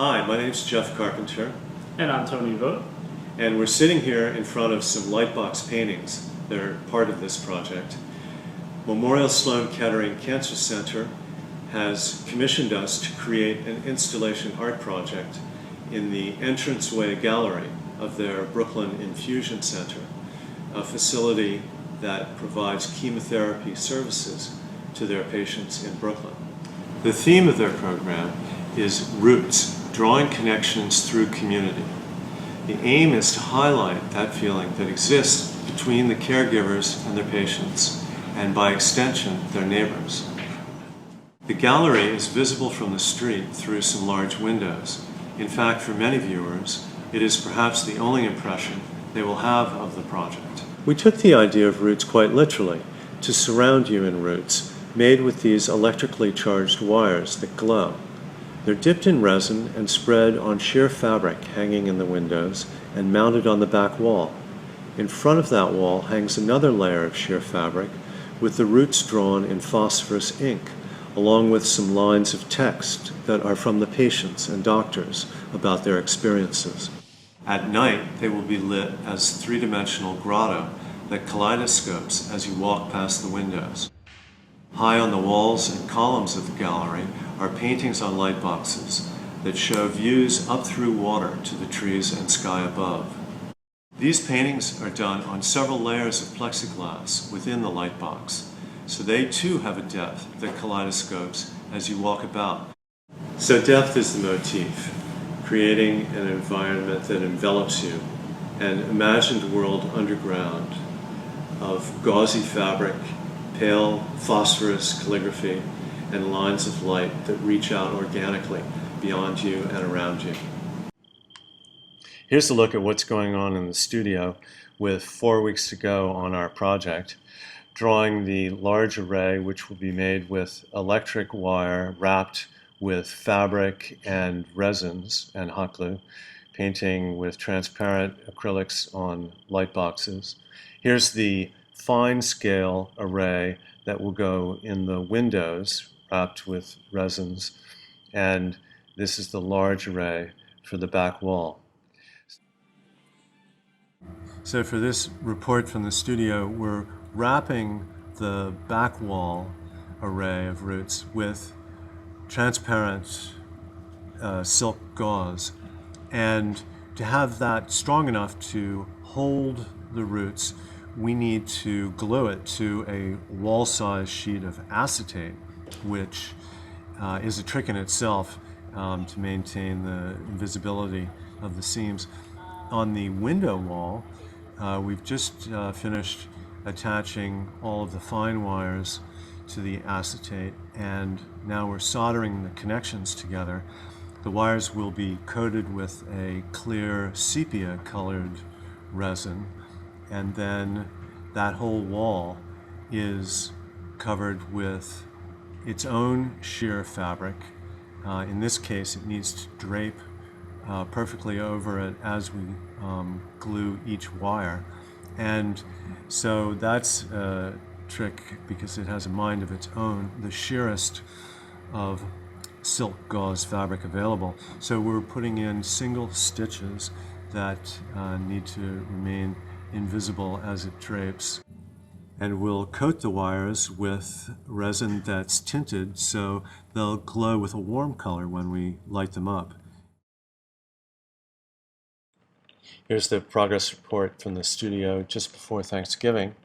Hi, my name is Jeff Carpenter, And I'm Tony Vogt. and we're sitting here in front of some lightbox paintings that are part of this project. Memorial Sloan Kettering Cancer Center has commissioned us to create an installation art project in the entranceway gallery of their Brooklyn Infusion Center, a facility that provides chemotherapy services to their patients in Brooklyn. The theme of their program is Roots, drawing connections through community. The aim is to highlight that feeling that exists between the caregivers and their patients, and by extension, their neighbors. The gallery is visible from the street through some large windows. In fact, for many viewers, it is perhaps the only impression they will have of the project. We took the idea of Roots quite literally, to surround you in roots, made with these electrically charged wires that glow. They're dipped in resin and spread on sheer fabric hanging in the windows and mounted on the back wall. In front of that wall hangs another layer of sheer fabric with the roots drawn in phosphorus ink, along with some lines of text that are from the patients and doctors about their experiences. At night, they will be lit as three-dimensional grotto that kaleidoscopes as you walk past the windows. High on the walls and columns of the gallery are paintings on light boxes that show views up through water to the trees and sky above. These paintings are done on several layers of plexiglass within the light box, so they too have a depth that kaleidoscopes as you walk about. So depth is the motif, creating an environment that envelops you, an imagined world underground of gauzy fabric, pale phosphorus calligraphy, and lines of light that reach out organically beyond you and around you. Here's a look at what's going on in the studio with 4 weeks to go on our project, drawing the large array which will be made with electric wire wrapped with fabric and resins and hot glue, painting with transparent acrylics on light boxes. Here's the fine scale array that will go in the windows wrapped with resins, and this is the large array for the back wall. So for this report from the studio, we're wrapping the back wall array of roots with transparent silk gauze, and to have that strong enough to hold the roots, we need to glue it to a wall-size sheet of acetate, which is a trick in itself to maintain the invisibility of the seams. On the window wall, we've just finished attaching all of the fine wires to the acetate, and now we're soldering the connections together. The wires will be coated with a clear sepia-colored resin, and then that whole wall is covered with its own sheer fabric. In this case, it needs to drape perfectly over it as we glue each wire. And so that's a trick because it has a mind of its own, the sheerest of silk gauze fabric available. So we're putting in single stitches that need to remain invisible as it drapes. And we'll coat the wires with resin that's tinted so they'll glow with a warm color when we light them up. Here's the progress report from the studio just before Thanksgiving.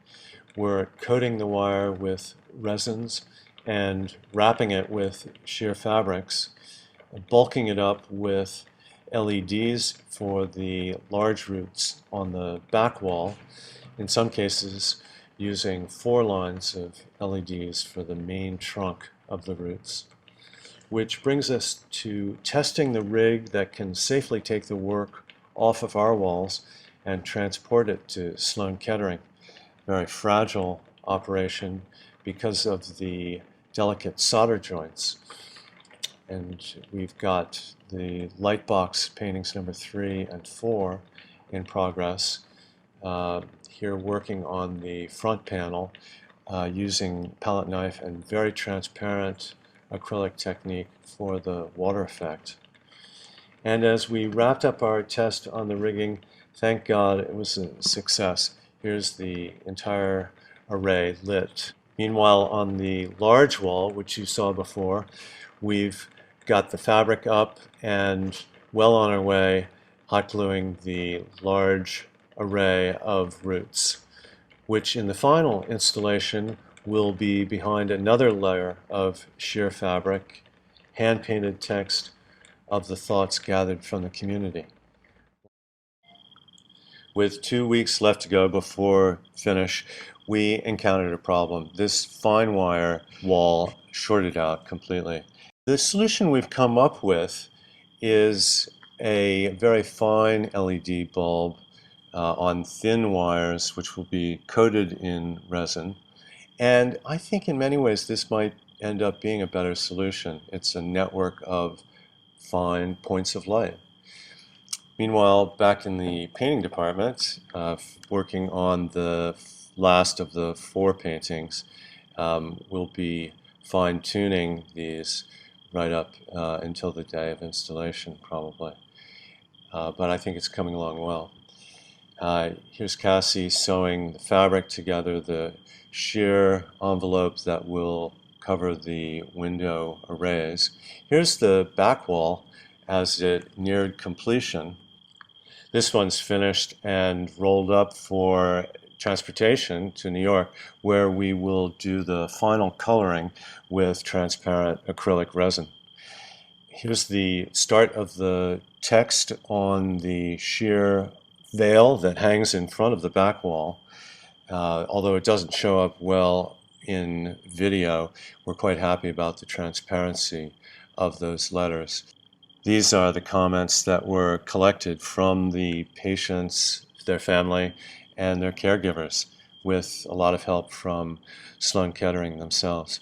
We're coating the wire with resins and wrapping it with sheer fabrics, bulking it up with LEDs for the large roots on the back wall, in some cases using 4 lines of LEDs for the main trunk of the roots. Which brings us to testing the rig that can safely take the work off of our walls and transport it to Sloan Kettering. Very fragile operation because of the delicate solder joints. And we've got the Lightbox paintings number 3 and 4 in progress. Here working on the front panel using palette knife and very transparent acrylic technique for the water effect. And as we wrapped up our test on the rigging, thank God it was a success. Here's the entire array lit. Meanwhile, on the large wall, which you saw before, we've got the fabric up and well on our way hot gluing the large array of roots, which in the final installation will be behind another layer of sheer fabric, hand-painted text of the thoughts gathered from the community. With 2 weeks left to go before finish, we encountered a problem. This fine wire wall shorted out completely. The solution we've come up with is a very fine LED bulb on thin wires, which will be coated in resin. And I think in many ways this might end up being a better solution. It's a network of fine points of light. Meanwhile, back in the painting department, working on the last of the 4 paintings, we'll be fine-tuning these right up until the day of installation, probably. But I think it's coming along well. Here's Cassie sewing the fabric together, the sheer envelope that will cover the window arrays. Here's the back wall as it neared completion. This one's finished and rolled up for transportation to New York, where we will do the final coloring with transparent acrylic resin. Here's the start of the text on the sheer veil that hangs in front of the back wall. Although it doesn't show up well in video, we're quite happy about the transparency of those letters. These are the comments that were collected from the patients, their family, and their caregivers, with a lot of help from Sloan Kettering themselves.